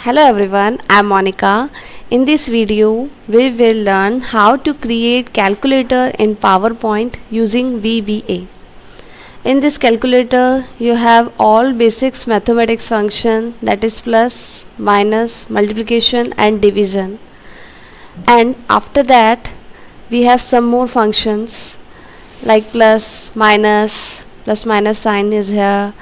Hello everyone, I am Monica. In this video, we will learn how to create calculator in PowerPoint using VBA. In this calculator, you have all basics mathematics function, that is plus, minus, multiplication and division. And after that, we have some more functions like plus minus sign is here,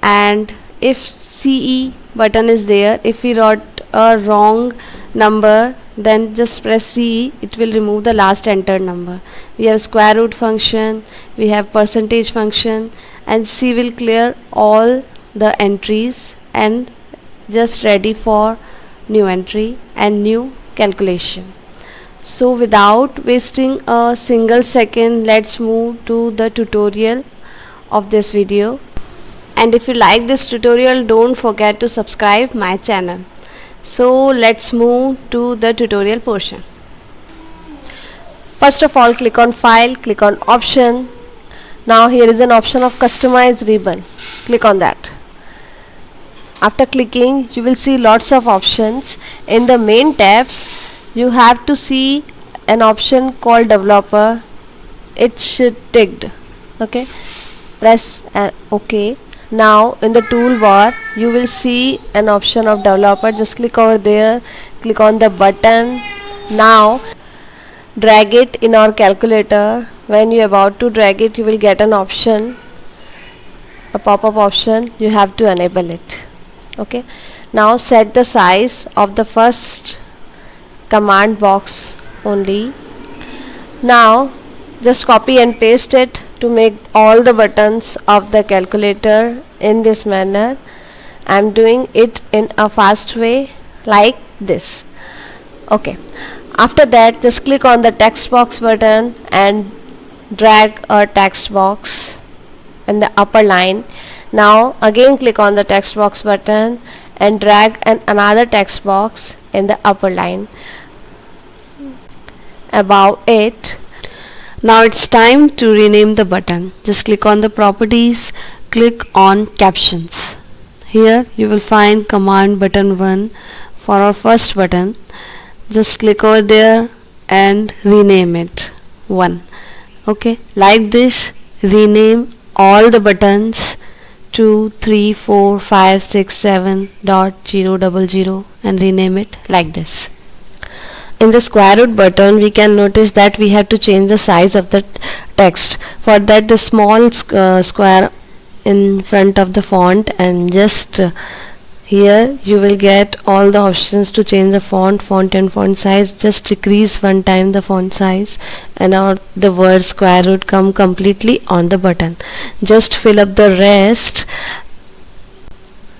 and if CE button is there, if we wrote a wrong number, then just press CE, it will remove the last entered number. We have square root function, we have percentage function, and C will clear all the entries and just ready for new entry and new calculation. So without wasting a single second, let's move to the tutorial of this video. And if you like this tutorial, don't forget to subscribe my channel. So let's move to the tutorial portion. First of all, click on File, click on Option. Now here is an option of Customize Ribbon. Click on that. After clicking, you will see lots of options. In the main tabs, you have to see an option called Developer. It should ticked. Okay. Press OK. Now in the toolbar you will see an option of developer. Just click over there, click on the button. Now drag it in our calculator. When you are about to drag it, you will get an option, a pop-up option. You have to enable it. Okay. Now set the size of the first command box only. Now just copy and paste it to make all the buttons of the calculator in this manner. I am doing it in a fast way like this. Okay. After that, just click on the text box button and drag a text box in the upper line. Now again click on the text box button and drag another text box in the upper line above it. Now it's time to rename the button. Just click on the properties, click on captions. Here you will find command button 1 for our first button. Just click over there and rename it 1. Okay, like this, rename all the buttons 2, 3, 4, 5, 6, 7, dot 0, 00 and rename it like this. In the square root button, we can notice that we have to change the size of the text. For that, the small square in front of the font, and just here you will get all the options to change the font and font size. Just decrease one time the font size and the word square root come completely on the button. Just fill up the rest.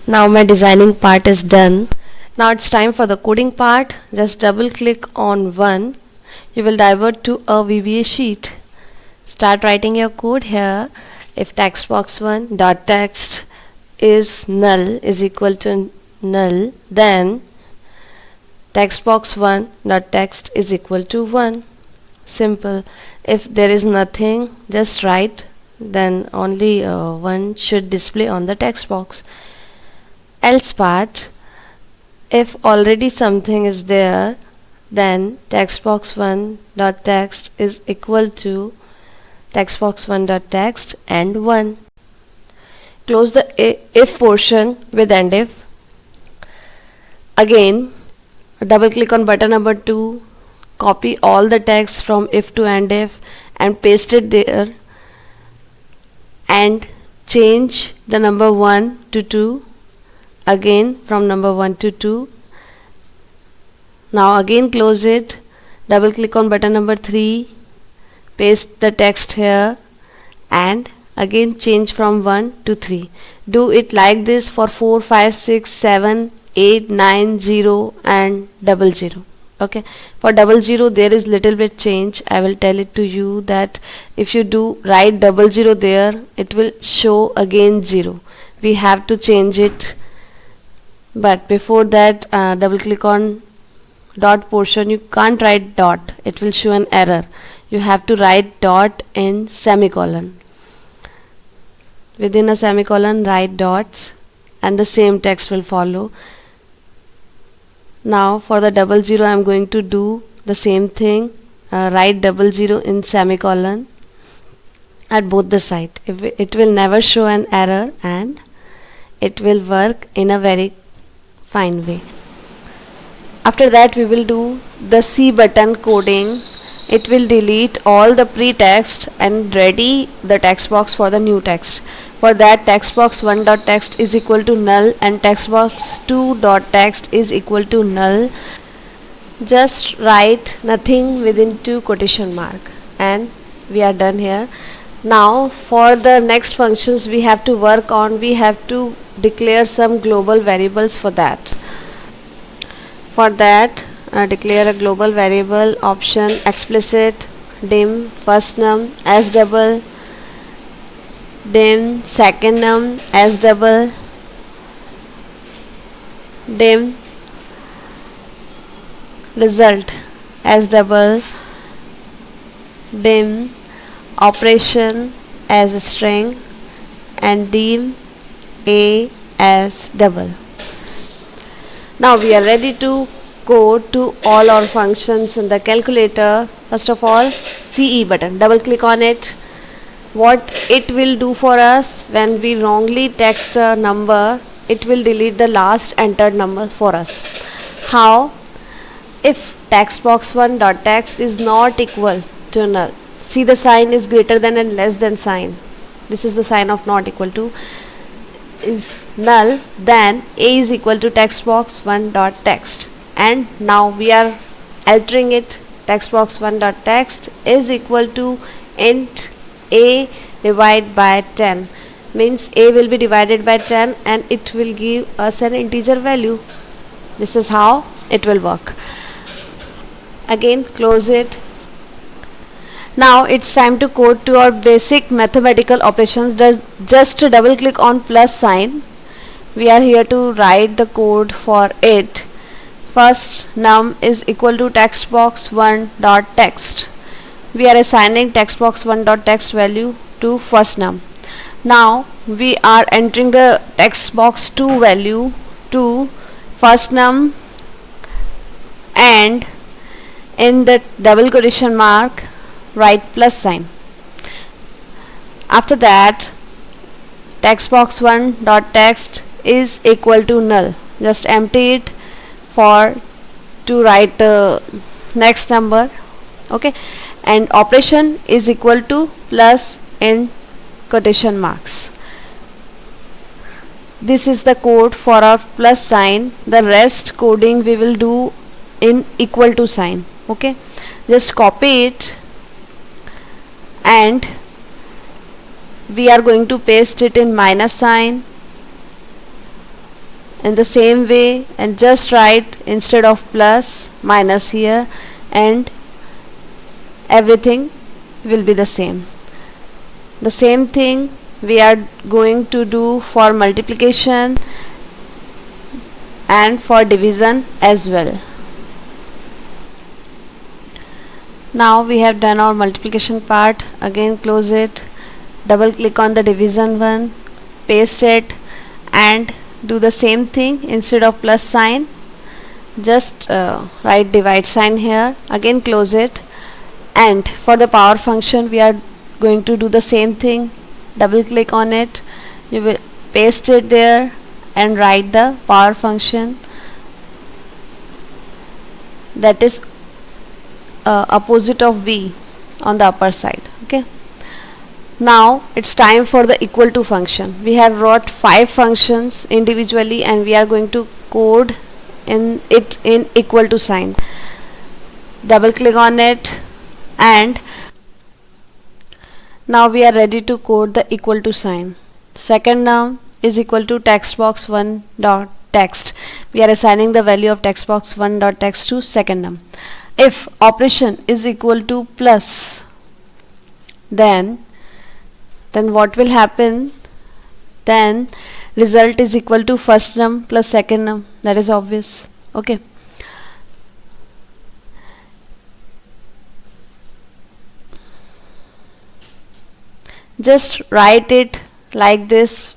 Now my designing part is done. Now it's time for the coding part. Just double click on 1. You will divert to a VBA sheet. Start writing your code here. If text box 1 dot text is null is equal to null, then text box 1 dot text is equal to 1. Simple. If there is nothing, just write, then only 1 should display on the text box. Else part, if already something is there, then text box 1 dot text is equal to text box 1 dot text and 1. Close the if portion with end if. Again, double click on button number 2, copy all the text from if to end if and paste it there, and change the number 1 to 2. Again from number 1 to 2. Now again close it, double click on button number 3, paste the text here and again change from 1 to 3. Do it like this for 4, 5, 6, 7, 8, 9, 0 and 00. Okay, for 00 there is little bit change. I will tell it to you that if you do write 00 there, it will show again 0. We have to change it. But before that, double click on dot portion. You can't write dot, it will show an error. You have to write dot in semicolon. Within a semicolon, write dots and the same text will follow. Now for the double zero I am going to do the same thing. Write double zero in semicolon at both the side. It will never show an error and it will work in a very fine way. After that we will do the C button coding. It will delete all the pre-text and ready the text box for the new text. For that, text box 1.text is equal to null and text box 2.text is equal to null. Just write nothing within two quotation mark and we are done here. Now for the next functions we have to work on, we have to declare some global variables for that. For that, declare a global variable option explicit dim first num as double, dim second num as double, dim result as double, dim operation as a string, and dim a as double. Now we are ready to code to all our functions in the calculator. First of all, CE button, double click on it. What it will do for us, when we wrongly text a number, it will delete the last entered number for us. How? If text box 1.text is not equal to null, see the sign is greater than and less than sign. This is the sign of not equal to. Is null, then a is equal to text box 1.text, and now we are altering it. Text box 1.text is equal to int a divided by 10, means a will be divided by 10 and it will give us an integer value. This is how it will work. Again close it. Now it's time to code to our basic mathematical operations. Just double click on plus sign. We are here to write the code for it. First, num is equal to text box 1.text. We are assigning text box 1.text value to first num. Now we are entering the text box 2 value to first num, and in the double quotation mark write plus sign. After that, text box 1.text is equal to null. Just empty it for to write the next number. Okay, and operation is equal to plus in quotation marks. This is the code for our plus sign. The rest coding we will do in equal to sign. Okay, just copy it and we are going to paste it in minus sign in the same way, and just write instead of plus minus here, and everything will be the same. The same thing we are going to do for multiplication and for division as well. Now we have done our multiplication part. Again close it, double click on the division one, paste it and do the same thing. Instead of plus sign, just write divide sign here. Again close it, and for the power function we are going to do the same thing. Double click on it, you will paste it there and write the power function, that is opposite of v on the upper side. Okay, now it's time for the equal to function. We have wrote 5 functions individually and we are going to code in it in equal to sign. Double click on it, and now we are ready to code the equal to sign. Second num is equal to text box 1.text. We are assigning the value of text box 1.text to second num. If operation is equal to plus, then what will happen? Then result is equal to first num plus second num. That is obvious. Okay, just write it like this.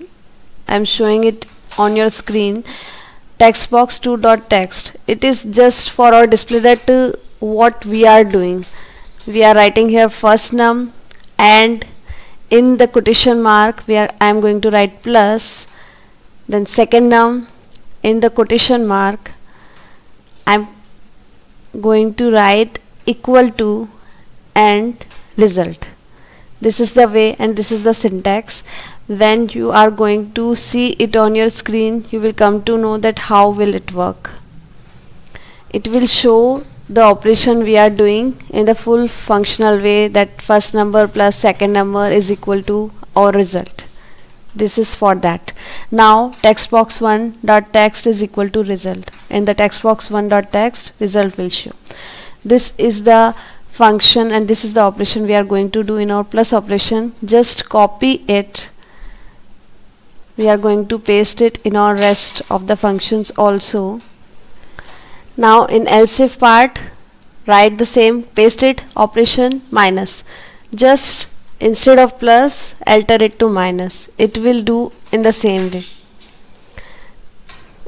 I am showing it on your screen. text box 2 dot text. It is just for our display that what we are doing. We are writing here first num, and in the quotation mark I am going to write plus, then second num, in the quotation mark I am going to write equal to and result. This is the way and this is the syntax. When you are going to see it on your screen, you will come to know that how will it work. It will show the operation we are doing in the full functional way, that first number plus second number is equal to our result. This is for that. Now text box 1 dot text is equal to result. In the text box 1 dot text, result will show. This is the function and this is the operation we are going to do in our plus operation. Just copy it. We are going to paste it in our rest of the functions also. Now in else if part, write the same, paste it, operation minus. Just instead of plus, alter it to minus. It will do in the same way.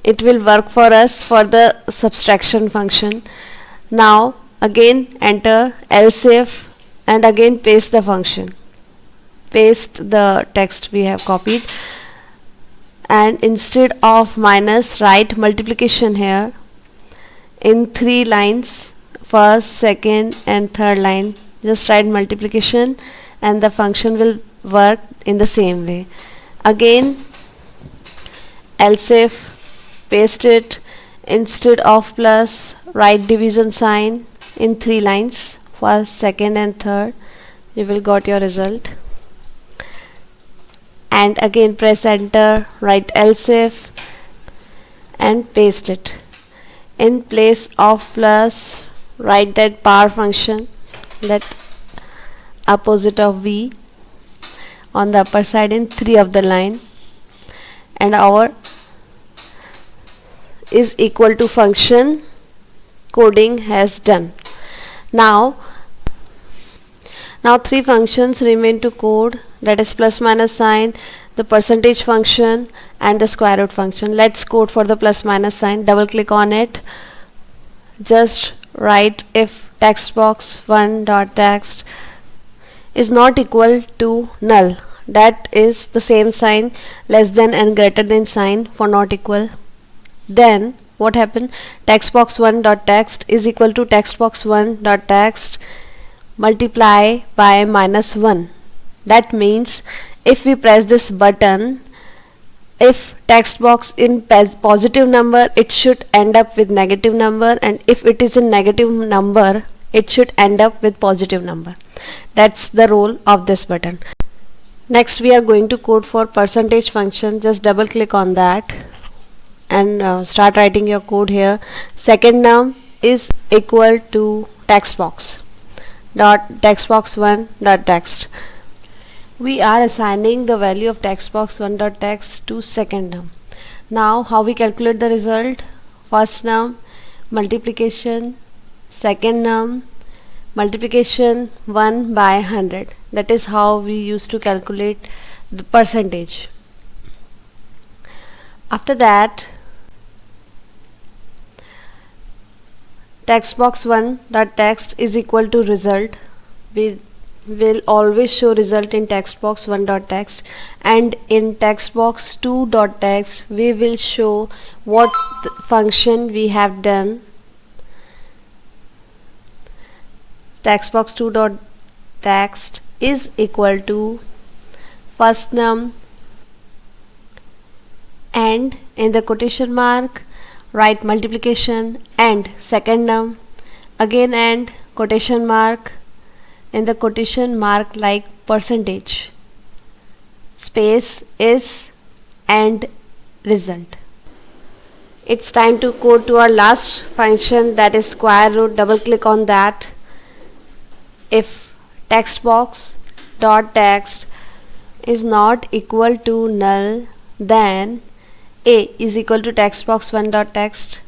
It will work for us for the subtraction function. Now again enter else if and again paste the function. Paste the text we have copied, and instead of minus, write multiplication here in 3 lines, first, second and third line. Just write multiplication and the function will work in the same way. Again else if, paste it, instead of plus, write division sign in 3 lines, first, second and third. You will got your result. And again press enter, write else if and paste it. In place of plus, write that power function, that opposite of v, on the upper side in 3 of the line, and our is equal to function coding has done. Now 3 functions remain to code, that is plus minus sign, the percentage function and the square root function. Let's code for the plus minus sign. Double click on it. Just write if text box 1 dot text is not equal to null. That is the same sign, less than and greater than sign for not equal. Then what happened? Text box 1 dot text is equal to text box 1 dot text multiply by minus 1. That means if we press this button, if text box in positive number, it should end up with negative number, and if it is in negative number, it should end up with positive number. That's the role of this button. Next we are going to code for percentage function. Just double click on that and start writing your code here. Second num is equal to text box 1 dot text. We are assigning the value of text box 1 dot text to second num. Now how we calculate the result? First num multiplication, second num multiplication 1 by 100. That is how we used to calculate the percentage. After that, text box 1 dot text is equal to result. We will always show result in text box 1 dot text, and in text box 2 dot text we will show what function we have done. Text box 2 dot text is equal to first num and in the quotation mark write multiplication and second num, again and quotation mark, in the quotation mark like percentage, space is and result. It's time to code to our last function, that is square root. Double click on that. If text box dot text is not equal to null, then a is equal to text box 1 dot text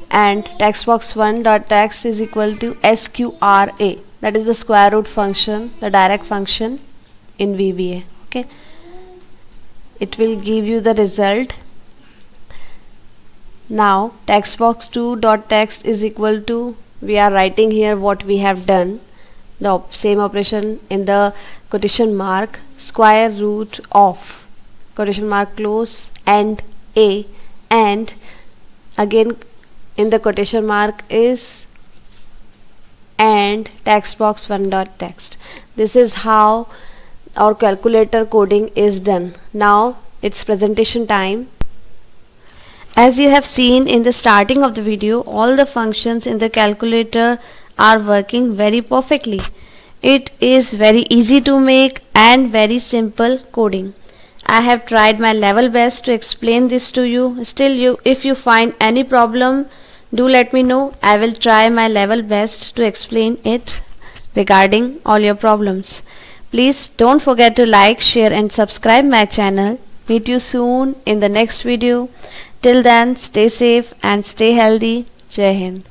and text box 1 dot text is equal to sqra. That is the square root function, the direct function in VBA. Okay, it will give you the result. Now text box 2 dot text is equal to, we are writing here what we have done, the same operation in the quotation mark, square root of quotation mark close and a, and again in the quotation mark is and text box 1 dot text. This is how our calculator coding is done. Now it's presentation time. As you have seen in the starting of the video, all the functions in the calculator are working very perfectly. It is very easy to make and very simple coding. I have tried my level best to explain this to you. Still, if you find any problem, do let me know. I will try my level best to explain it regarding all your problems. Please don't forget to like, share and subscribe my channel. Meet you soon in the next video. Till then, stay safe and stay healthy. Jai Hind.